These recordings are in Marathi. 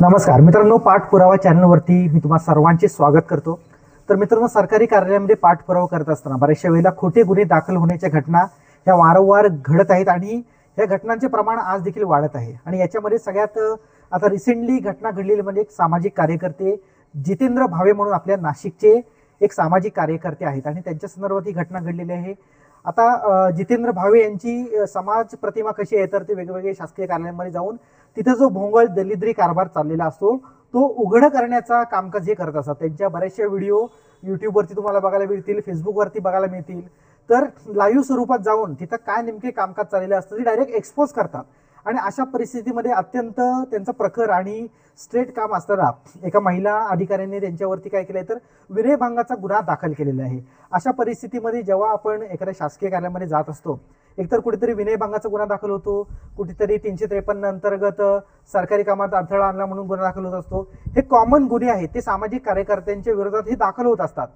नमस्कार मित्रांनो, पाठपुरावा चॅनलवरती मी तुम्हा सर्वांचे स्वागत करतो। तर मित्रांनो, सरकारी कार्यालयामध्ये पाठपुरावा करत असताना बऱ्याचशा वेळेला खोटे गुन्हे दाखल होण्याच्या घटना ह्या वारंवार घडत आहेत आणि या घटनांचे प्रमाण आज देखील वाढत आहे। आणि याच्यामध्ये सगळ्यात आता रिसेंटली घटना घडलेली म्हणजे एक सामाजिक कार्यकर्ते जितेंद्र भावे म्हणून आपल्या नाशिकचे एक सामाजिक कार्यकर्ते आहेत आणि त्यांच्या संदर्भात ही घटना घडलेली आहे। आता जितेंद्र भावे यांची समाज प्रतिमा कशी आहे तर ते वेगवेगळे शासकीय कार्यालयांमध्ये जाऊन तिथे जो भोंगळ दलिद्री कारभार चाललेला असतो तो उघड करण्याचा कामकाज हे करत असतात। त्यांच्या बऱ्याचशा व्हिडिओ युट्यूबवरती तुम्हाला बघायला मिळतील, फेसबुकवरती बघायला मिळतील। तर लाईव्ह स्वरूपात जाऊन तिथं काय नेमके कामकाज चाललेलं असतं ते डायरेक्ट एक्सपोज करतात आणि अशा परिस्थितीमध्ये अत्यंत त्यांचं प्रखर आणि स्ट्रेट काम असताना एका महिला अधिकाऱ्याने त्यांच्यावरती काय केलंय तर विनयभंगाचा गुन्हा दाखल केलेला आहे। अशा परिस्थितीमध्ये जेव्हा आपण एखाद्या शासकीय कार्यालयामध्ये जात असतो, एकतर कुठेतरी विनयभंगाचा गुन्हा दाखल होतो, कुठेतरी 353 अंतर्गत सरकारी कामात अडथळा आणला म्हणून गुन्हा दाखल होत असतो। हे कॉमन गुन्हे आहेत, ते सामाजिक कार्यकर्त्यांच्या विरोधात हे दाखल होत असतात।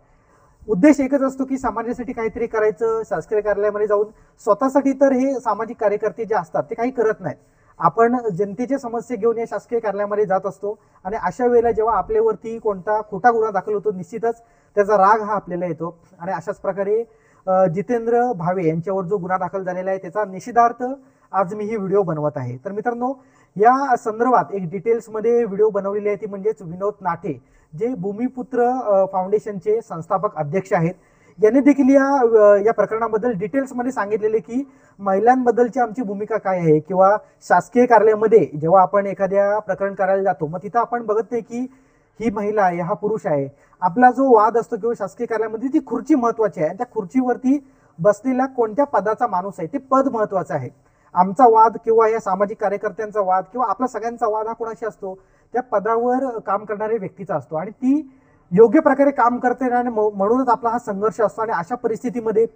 उद्देश एकच असतो की समाजासाठी काहीतरी करायचं। शासकीय कार्यालयामध्ये जाऊन स्वतःसाठी तर हे सामाजिक कार्यकर्ते जे असतात ते काही करत नाहीत। आपण जनतेच्या समस्या घेऊन या शासकीय कार्यालयामध्ये जात असतो आणि अशा वेळेला जेव्हा आपल्यावरती कोणता खोटा गुन्हा दाखल होतो निश्चितच त्याचा राग हा आपल्याला येतो। आणि अशाच प्रकारे जितेंद्र भावे यांच्यावर जो गुन्हा दाखल झालेला आहे त्याचा निषेधार्थ आज मी ही व्हिडिओ बनवत आहे। तर मित्रांनो, या संदर्भात एक डिटेल्समध्ये व्हिडिओ बनवलेली आहे ती म्हणजेच विनोद नाठे जे भूमिपुत्र फाउंडेशनचे संस्थापक अध्यक्ष आहेत, यांनी देखील या प्रकरणाबद्दल डिटेल्समध्ये सांगितलेले की महिलांबद्दलची आमची भूमिका काय आहे किंवा शासकीय कार्यालयामध्ये जेव्हा आपण एखाद्या प्रकरण करायला जातो मग तिथं आपण बघत नाही की ही महिला आहे हा पुरुष आहे। आपला जो वाद असतो किंवा शासकीय कार्यालयामध्ये ती खुर्ची महत्वाची आहे, त्या खुर्चीवरती बसलेला कोणत्या पदाचा माणूस आहे ते पद महत्वाचं आहे। आमचा वाद किंवा या सामाजिक कार्यकर्त्यांचा वाद किंवा आपला सगळ्यांचा वाद हा कोणाशी असतो, त्या पदावर काम करणाऱ्या व्यक्तीचा असतो आणि ती योग्य प्रकारे काम करते आणि म्हणूनच आपला हा संघर्ष असतो। आणि अशा परिस्थितीमध्ये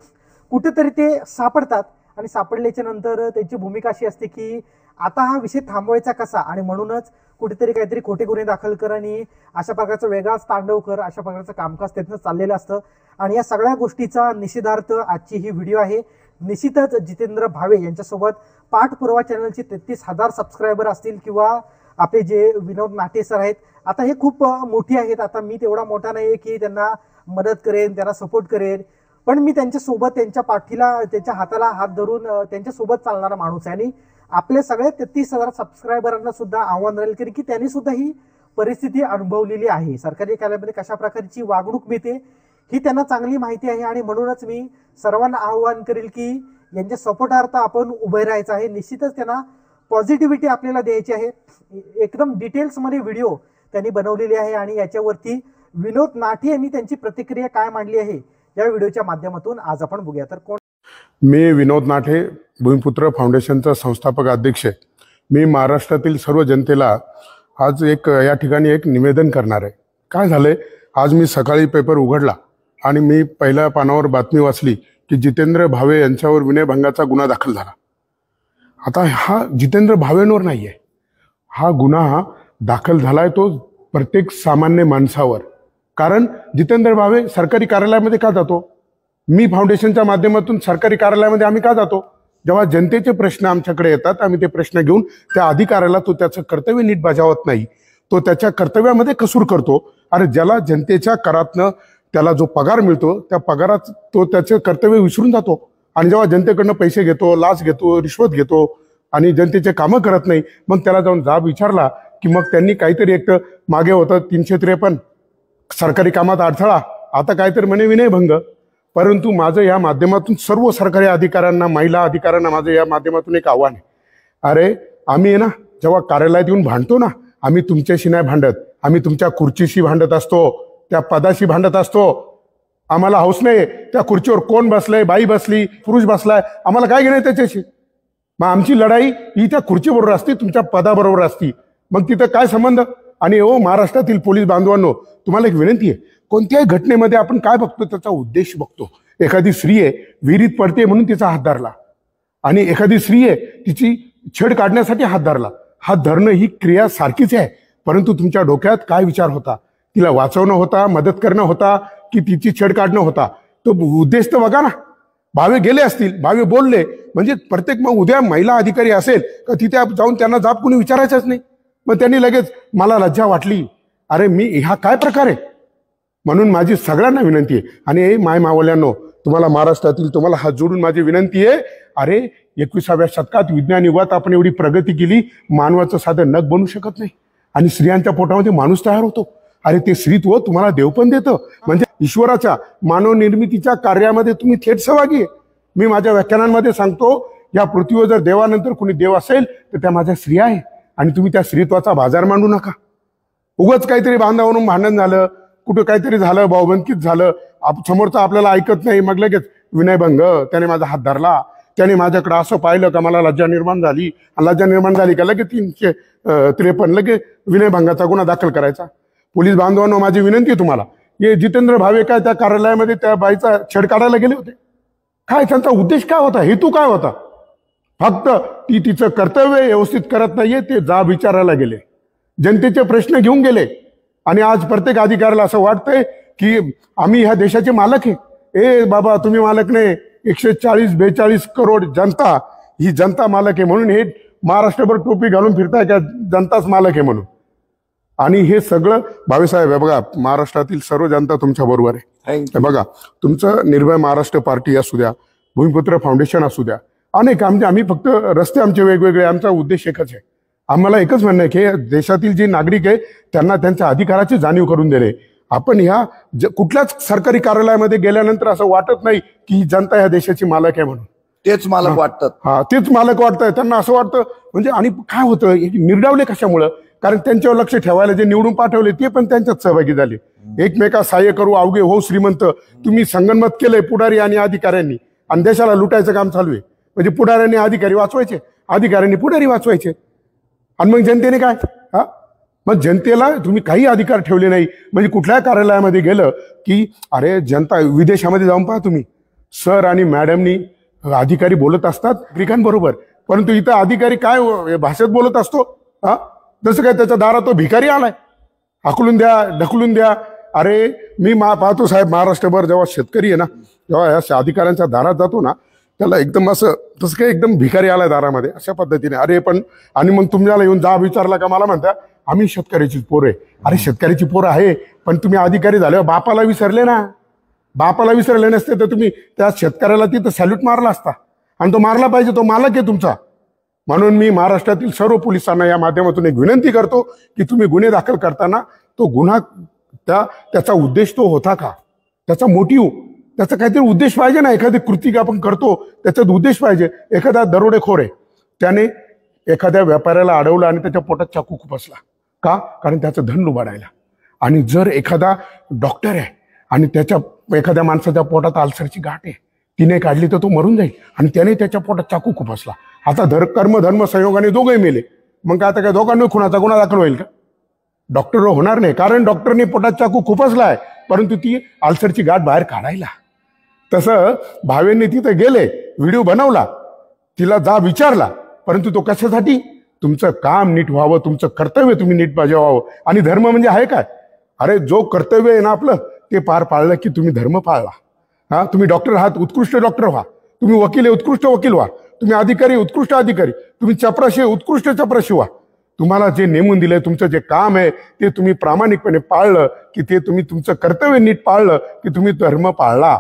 कुठेतरी ते सापडतात आणि सापडल्याच्या नंतर त्यांची भूमिका अशी असते की आता हा विषय थांबवायचा कसा, आणि म्हणूनच कुठेतरी काहीतरी खोटे गुन्हे दाखल कर आणि अशा प्रकारचा वेगळाच तांडव कर, अशा प्रकारचं कामकाज त्यांचं चाललेलं असतं। आणि या सगळ्या गोष्टीचा निषेधार्थ आजची ही व्हिडिओ आहे। निश्चितच जितेंद्र भावे यांच्यासोबत पाठपुरावा चॅनलचे 33,000 सबस्क्रायबर असतील किंवा आपले जे विनोद नाटे सर आहेत, आता हे खूप मोठी आहेत। आता मी तेवढा मोठा नाही की त्यांना मदत करेन, त्यांना सपोर्ट करेन, पण मी त्यांच्यासोबत त्यांच्या पाठीला त्यांच्या हाताला हात धरून त्यांच्यासोबत चालणारा माणूस आहे। आणि आपल्या सगळ्या 33,000 सबस्क्रायबरांना सुद्धा आव्हान राहील की त्यांनी सुद्धा ही परिस्थिती अनुभवलेली आहे। सरकारी कार्यालयामध्ये कशा प्रकारची वागणूक मिळते ही त्यांना चांगली माहिती आहे आणि म्हणूनच मी सर्वांना आव्हान करेल की यांच्या सपोर्टार्थ आपण उभे राहायचं आहे। निश्चितच त्यांना पॉझिटिव्हिटी आपल्याला द्यायची आहे। एकदम डिटेल्समध्ये व्हिडिओ त्यांनी बनवलेली आहे आणि याच्यावरती विनोद नाटे यांनी त्यांची प्रतिक्रिया काय मांडली आहे या व्हिडिओच्या माध्यमातून आज आपण बघूया। तर कोण? मी विनोद नाठे, भूमिपुत्र फाउंडेशनचा संस्थापक अध्यक्ष। मी महाराष्ट्रातील सर्व जनतेला आज या ठिकाणी एक निवेदन करणार आहे। काय झालंय, आज मी सकाळी पेपर उघडला आणि मी पहिल्या पानावर बातमी वाचली की जितेंद्र भावे यांच्यावर विनयभंगाचा गुन्हा दाखल झाला। आता हा जितेंद्र भावेंवर नाहीये, हा गुन्हा दाखल झालाय तो प्रत्येक सामान्य माणसावर। कारण जितेंद्र भावे सरकारी कार्यालयामध्ये का जातो? मी फाउंडेशनच्या माध्यमातून सरकारी कार्यालयामध्ये आम्ही का जातो? जेव्हा जनतेचे प्रश्न आमच्याकडे येतात आम्ही ते प्रश्न घेऊन त्या अधिकाऱ्याला तो त्याचं कर्तव्य नीट बजावत नाही, तो त्याच्या कर्तव्यामध्ये कसूर करतो। अरे ज्याला जनतेच्या करातनं त्याला जो पगार मिळतो त्या पगारात तो त्याचे कर्तव्य विसरून जातो आणि जेव्हा जनतेकडनं पैसे घेतो, लाच घेतो, रिश्वत घेतो आणि जनतेचे कामं करत नाही, मग त्याला जाऊन जाब विचारला की मग त्यांनी काहीतरी एक मागे होतं 353 सरकारी कामात अडथळा, आता काहीतरी म्हणे विनयभंग। परंतु माझं या माध्यमातून सर्व सरकारी अधिकाऱ्यांना, महिला अधिकाऱ्यांना माझं या माध्यमातून एक आव्हान आहे। अरे आम्ही आहे ना, जेव्हा कार्यालयात येऊन भांडतो ना, आम्ही तुमच्याशी नाही भांडत, आम्ही तुमच्या खुर्चीशी भांडत असतो, त्या पदाशी भांडत असतो। आम्हाला हौस नाही त्या खुर्चीवर कोण बसलंय, बाई बसली, पुरुष बसलाय, आम्हाला काय घेणं त्याच्याशी। मग आमची लढाई ही त्या खुर्चीबरोबर असती, तुमच्या पदाबरोबर असती, मग तिथं काय संबंध? आणि महाराष्ट्रातील पोलीस बांधवांनो, तुम्हाला एक विनंती आहे, कोणत्याही घटनेमध्ये आपण काय बघतो त्याचा उद्देश बघतो। एखादी स्त्री आहे विहिरीत पडते म्हणून तिचा हात धरला, आणि एखादी स्त्री आहे तिची छेड काढण्यासाठी हात धरला। हात धरणं ही क्रिया सारखीच आहे, परंतु तुमच्या डोक्यात काय विचार होता? तिला वाचवणं होता, मदत करणं होता की तिची छेड काढणं होता? तो उद्देश तर बघा ना। भावे गेले असतील, भावे बोलले म्हणजे प्रत्येक मग उद्या महिला अधिकारी असेल तर तिथे जाऊन त्यांना जाब कोणी विचारायचंच नाही। मग त्यांनी लगेच मला लज्जा वाटली, अरे मी हा काय प्रकार आहे. म्हणून माझी सगळ्यांना विनंती आहे, आणि माय मावल्यांनो, तुम्हाला महाराष्ट्रातील तुम्हाला हात जोडून माझी विनंती आहे, अरे 21व्या शतकात विज्ञान युगात आपण एवढी प्रगती केली, मानवाचं साधं नख बनू शकत नाही, आणि स्त्रियांच्या पोटामध्ये माणूस तयार होतो. अरे ते स्त्रीत्व तुम्हाला देव पण देतं. म्हणजे ईश्वराच्या मानव निर्मितीच्या कार्यामध्ये तुम्ही थेट सहभागी आहे. मी माझ्या व्याख्यानांमध्ये सांगतो, या पृथ्वीवर जर देवानंतर कोणी देव असेल तर त्या माझ्या स्त्रिया आहे, आणि तुम्ही त्या स्त्रीत्वाचा बाजार मांडू नका. उगाच काहीतरी बांधावरून भांडण झालं, कुठं काहीतरी झालं, भाऊबंदकीत झालं, समोरचा आपल्याला ऐकत नाही, मग लगेच विनयभंग, त्याने माझा हात धरला, त्याने माझ्याकडे असं पाहिलं का मला लज्जा निर्माण झाली, लज्जा निर्माण झाली का लगेच 353 लगेच विनयभंगाचा गुन्हा दाखल करायचा. पोलीस बांधवांनो, माझी विनंती आहे तुम्हाला, हे जितेंद्र भावे काय त्या कार्यालयामध्ये त्या बाईचा छेड काढायला गेले होते, काय त्यांचा उद्देश काय होता, हेतू काय होता? फक्त ती तिचं कर्तव्य व्यवस्थित करत नाहीये, ते जाब विचारायला गेले, जनतेचे प्रश्न घेऊन गेले. आणि आज प्रत्येक अधिकाऱ्याला असं वाटतंय की आम्ही ह्या देशाचे मालक आहे. ए बाबा, तुम्ही मालक नाही, 140-42 करोड जनता, ही जनता मालक आहे. म्हणून हे महाराष्ट्रभर टोपी घालून फिरताय का जनताच मालक आहे म्हणून. आणि हे सगळं भावेसाहेब आहे बघा, महाराष्ट्रातील सर्व जनता तुमच्या बरोबर आहे. बघा, तुमचं निर्भय महाराष्ट्र पार्टी असू द्या, भूमिपुत्र फाउंडेशन असू द्या, अनेक आम्ही फक्त रस्ते आमचे वेगवेगळे, आमचा उद्देश एकच आहे. आम्हाला एकच म्हणणं आहे की देशातील जे नागरिक आहे त्यांना त्यांच्या अधिकाराची जाणीव करून दिले. आपण ह्या कुठल्याच सरकारी कार्यालयामध्ये गेल्यानंतर असं वाटत नाही की ही जनता ह्या देशाची मालक आहे म्हणून. तेच मालक वाटतात. हा, तेच मालक वाटतंय त्यांना, असं वाटतं. म्हणजे आणि काय होतं, निर्डावले कशामुळं? कारण त्यांच्यावर लक्ष ठेवायला जे निवडून पाठवले ते पण त्यांच्यात सहभागी झाले. एकमेका सहाय्य करू अवघे हो श्रीमंत, तुम्ही संगनमत केलंय पुढारी आणि अधिकाऱ्यांनी, आणि देशाला लुटायचं काम चालू आहे. म्हणजे पुढाऱ्यांनी अधिकारी वाचवायचे, अधिकाऱ्यांनी पुढारी वाचवायचे, आणि मग जनतेने काय? हा, मग जनतेला तुम्ही काही अधिकार ठेवले नाही. म्हणजे कुठल्या कार्यालयामध्ये गेलं की अरे जनता, विदेशामध्ये जाऊन पहा तुम्ही, सर आणि मॅडमनी अधिकारी बोलत असतात नागरिकांबरोबर, परंतु इथं अधिकारी काय भाषेत बोलत असतो? हा, जसं काय त्याच्या दारात तो भिकारी आलाय, हाकलून द्या, ढकलून द्या. अरे मी पाहतो साहेब, महाराष्ट्रभर जेव्हा शेतकरी आहे ना, जेव्हा या अधिकाऱ्यांच्या दारात जातो ना, त्याला एकदम असं तसं काय एकदम भिकारी आलाय दारामध्ये, अशा पद्धतीने. अरे पण, आणि मग तुम्हाला येऊन जा विचारला का मला म्हणता आम्ही शेतकऱ्याची पोरं आहे. अरे शेतकऱ्याची पोरं आहे, पण तुम्ही अधिकारी झाले, बापाला विसरले ना. बापाला विसरले नसते तर तुम्ही त्या शेतकऱ्याला तिथं सॅल्यूट मारला असता, आणि तो मारला पाहिजे, तो मालक आहे तुमचा. म्हणून मी महाराष्ट्रातील सर्व पोलिसांना या माध्यमातून एक विनंती करतो की तुम्ही गुन्हे दाखल करताना तो गुन्हा त्याचा उद्देश तो होता का, त्याचा मोटिव्ह, त्याचा काहीतरी उद्देश पाहिजे ना. एखादी कृती आपण करतो त्याच्यात उद्देश पाहिजे. एखादा दरोडेखोर आहे, त्याने एखाद्या व्यापाऱ्याला अडवलं आणि त्याच्या पोटात चाकू खुपसला का? कारण त्याचं धन लुबाडायला. आणि जर एखादा डॉक्टर आहे आणि त्याच्या एखाद्या माणसाच्या पोटात अल्सरची गाठ आहे, तिने काढली तर तो मरून जाईल, आणि त्याने त्याच्या पोटात चाकू खुपसला. आता कर्म धर्म संयोगाने दोघे मेले, मग काय आता काय दोघांना खुनाचा गुन्हा दाखल होईल का? डॉक्टर होणार नाही, कारण डॉक्टरने पोटात चाकू खुपसलाय, परंतु ती अल्सरची गाठ बाहेर काढायला. तसं भावेंनी तिथं गेले, व्हिडिओ बनवला, तिला जा विचारला, परंतु तो कशासाठी? तुमचं काम नीट व्हावं, तुमचं कर्तव्य तुम्ही नीट बजावावं. आणि धर्म म्हणजे आहे काय? अरे जो कर्तव्य आहे ना आपलं, ते पार पाळलं की तुम्ही धर्म पाळला. हा, तुम्ही डॉक्टर आहात, उत्कृष्ट डॉक्टर व्हा. तुम्ही वकील आहे, उत्कृष्ट वकील व्हा. तुम्ही अधिकारी, उत्कृष्ट अधिकारी. तुम्ही चपराशी, उत्कृष्ट चपराशी व्हा. तुम्हाला जे नेमून दिलंय, तुमचं जे काम आहे ते तुम्ही प्रामाणिकपणे पाळलं की, ते तुम्ही तुमचं कर्तव्य नीट पाळलं की तुम्ही धर्म पाळला.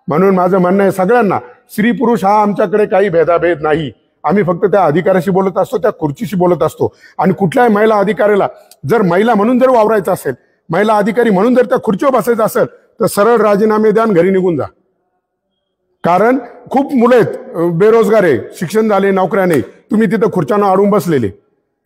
म्हणून माझं म्हणणं आहे सगळ्यांना, स्त्री पुरुष हा आमच्याकडे काही भेदाभेद नाही. आम्ही फक्त त्या अधिकाऱ्याशी बोलत असतो, त्या खुर्चीशी बोलत असतो. आणि कुठल्याही महिला अधिकाऱ्याला जर महिला म्हणून जर वावरायचं असेल, महिला अधिकारी म्हणून जर त्या खुर्चीवर बसायचं असेल, तर सरळ राजीनामे द्या आणि घरी निघून जा. कारण खूप मुलं आहेत बेरोजगार आहे, शिक्षण झाले, नोकऱ्या नाही, तुम्ही तिथं खुर्च्यांना अडून बसलेले.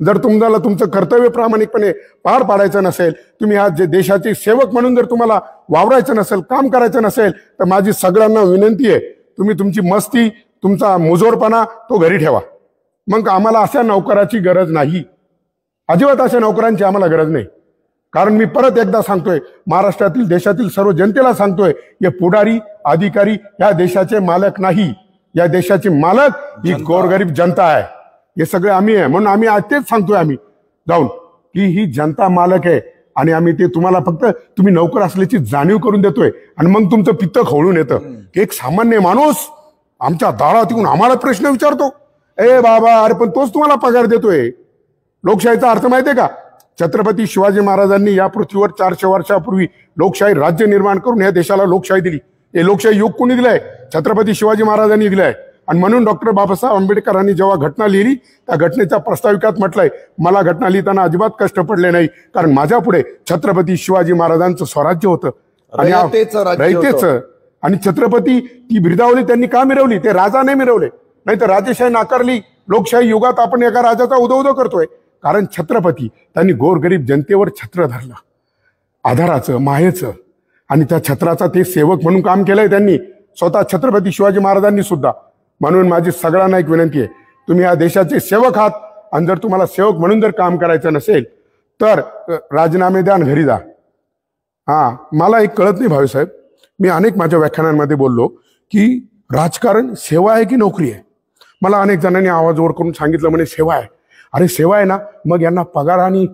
जर तुम्हाला तुमचं कर्तव्य प्रामाणिकपणे पार पाडायचं नसेल, तुम्ही आज जे देशाचे सेवक म्हणून जर तुम्हाला वावरायचं नसेल, काम करायचं नसेल, तर माझी सगळ्यांना विनंती आहे, तुम्ही तुमची मस्ती, तुमचा मुजोरपणा तो घरी ठेवा. मग आम्हाला अशा नोकराची गरज नाही, अजिबात अशा नोकरांची आम्हाला गरज नाही. कारण मी परत एकदा सांगतोय, महाराष्ट्रातील देशातील सर्व जनतेला सांगतोय, हे पुढारी अधिकारी या देशाचे मालक नाही. या देशाचे मालक ही गोरगरीब जनता आहे. हे सगळे आम्ही आहे. म्हणून आम्ही आज तेच सांगतोय आम्ही जाऊन की ही जनता मालक आहे, आणि आम्ही ते तुम्हाला फक्त तुम्ही नोकर असल्याची जाणीव करून देतोय. आणि मग तुमचं पित्त खवळून येतं की एक सामान्य माणूस आमच्या दारात येऊन आम्हाला प्रश्न विचारतो. ए बाबा, अरे पण तोच तुम्हाला पगार देतोय, लोकशाहीचा अर्थ माहितीये का? छत्रपती शिवाजी महाराजांनी या पृथ्वीवर 400 वर्षापूर्वी लोकशाही राज्य निर्माण करून या देशाला लोकशाही दिली. हे लोकशाही युग कोणी दिलंय? छत्रपती शिवाजी महाराजांनी दिलंय. आणि म्हणून डॉक्टर बाबासाहेब आंबेडकरांनी जेव्हा घटना लिहिली त्या घटनेच्या प्रस्ताविकात म्हटलंय, मला घटना लिहिताना अजिबात कष्ट पडले नाही, कारण माझ्या पुढे छत्रपती शिवाजी महाराजांचं स्वराज्य होतं आणि रयतेचं. आणि छत्रपती ती बिरदावली त्यांनी का मिरवली? ते राजा नाही मिरवले, नाही तर राजेशाही नाकारली. लोकशाही युगात आपण एका राजाचा उदो करतोय, कारण छत्रपती त्यांनी गोरगरीब जनतेवर छत्र धरलं, आधाराचं, मायेचं, आणि त्या छत्राचा ते सेवक म्हणून काम केलंय त्यांनी, स्वतः छत्रपती शिवाजी महाराजांनी सुद्धा. म्हणून माझी सगळ्यांना एक विनंती आहे, तुम्ही या देशाचे सेवक आहात, आणि जर तुम्हाला सेवक म्हणून जर काम करायचं नसेल तर राजीनामे द्या आणि घरी जा. मला एक कळत नाही भाऊसाहेब, मी अनेक माझ्या व्याख्यानांमध्ये बोललो की राजकारण सेवा आहे की नोकरी आहे. मला अनेक जणांनी आवाज वर करून सांगितलं, म्हणे सेवा आहे. अरे सेवा आहे ना, मग यांना पगार आणि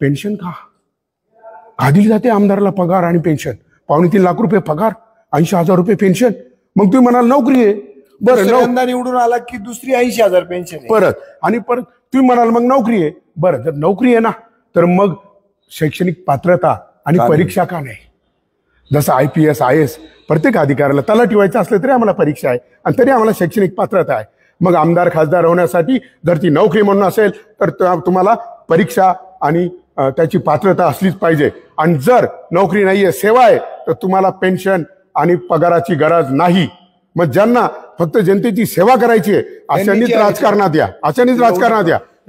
पेन्शन का दिली जाते? आमदाराला पगार आणि पेन्शन 2.25 लाख रुपये पगार, 80,000 रुपये पेन्शन. मग तुम्ही म्हणाल नोकरी आहे. बरं, निवडून आला की दुसरी 80,000 पेन्शन परत तुम्ही म्हणाल मग नोकरी आहे. बरं, जर नोकरी आहे ना तर मग शैक्षणिक पात्रता आणि परीक्षा का नाही? जसं IPS IAS प्रत्येक अधिकाऱ्याला तलाठी व्हायचं असलं तरी आम्हाला परीक्षा आहे आणि तरी आम्हाला शैक्षणिक पात्रता आहे. मग आमदार खासदार होण्यासाठी जर ती नोकरी म्हणून असेल तर तुम्हाला परीक्षा आणि त्याची पात्रता असलीच पाहिजे. आणि जर नोकरी नाहीये, सेवा आहे, तर तुम्हाला पेन्शन आणि पगाराची गरज नाही. मग ज्यांना फक्त जनतेची सेवा करायची आहे अशांनीच राजकारणात या,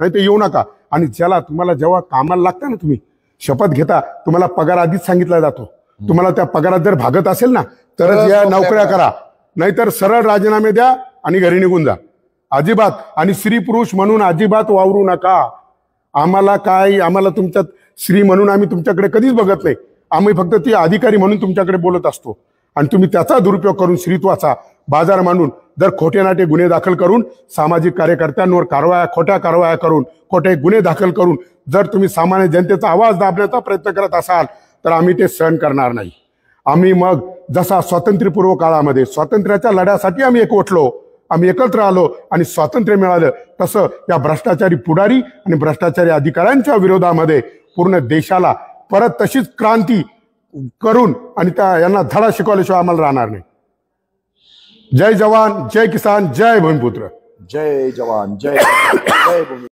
नाही तर येऊ नका. आणि ज्याला तुम्हाला जेव्हा कामाला लागतं ना, तुम्ही शपथ घेता, तुम्हाला पगार आधीच सांगितला जातो. तुम्हाला त्या पगारात जर भागत असेल ना तरच या नोकऱ्या करा, नाहीतर सरळ राजीनामे द्या आणि घरी निघून जा. अजिबात, आणि स्त्री पुरुष म्हणून अजिबात वावरू नका. आम्हाला तुमच्यात स्त्री म्हणून आम्ही तुमच्याकडे कधीच बघत नाही. आम्ही फक्त ती अधिकारी म्हणून तुमच्याकडे बोलत असतो. आणि तुम्ही त्याचा दुरुपयोग करून स्त्रीत्वाचा बाजार मानून जर खोटे नाटे गुन्हे दाखल करून सामाजिक कार्यकर्त्यांवर खोट्या कारवाया करून खोटे गुन्हे दाखल करून जर तुम्ही सामान्य जनतेचा आवाज दाबण्याचा प्रयत्न करत असाल तर आम्ही ते सहन करणार नाही. आम्ही मग जसा स्वातंत्र्यपूर्व काळामध्ये स्वातंत्र्याच्या लढ्यासाठी आम्ही एकवटलो, आम्ही एकत्र आलो आणि स्वातंत्र्य मिळालं, तसं या भ्रष्टाचारी पुढारी आणि भ्रष्टाचारी अधिकाऱ्यांच्या विरोधामध्ये पूर्ण देशाला परत तशीच क्रांती करून आणि यांना धडा शिकवल्याशिवाय आम्हाला राहणार नाही. जय जवान, जय किसान, जय भूमिपुत्र. जय जवान, जय भूमी.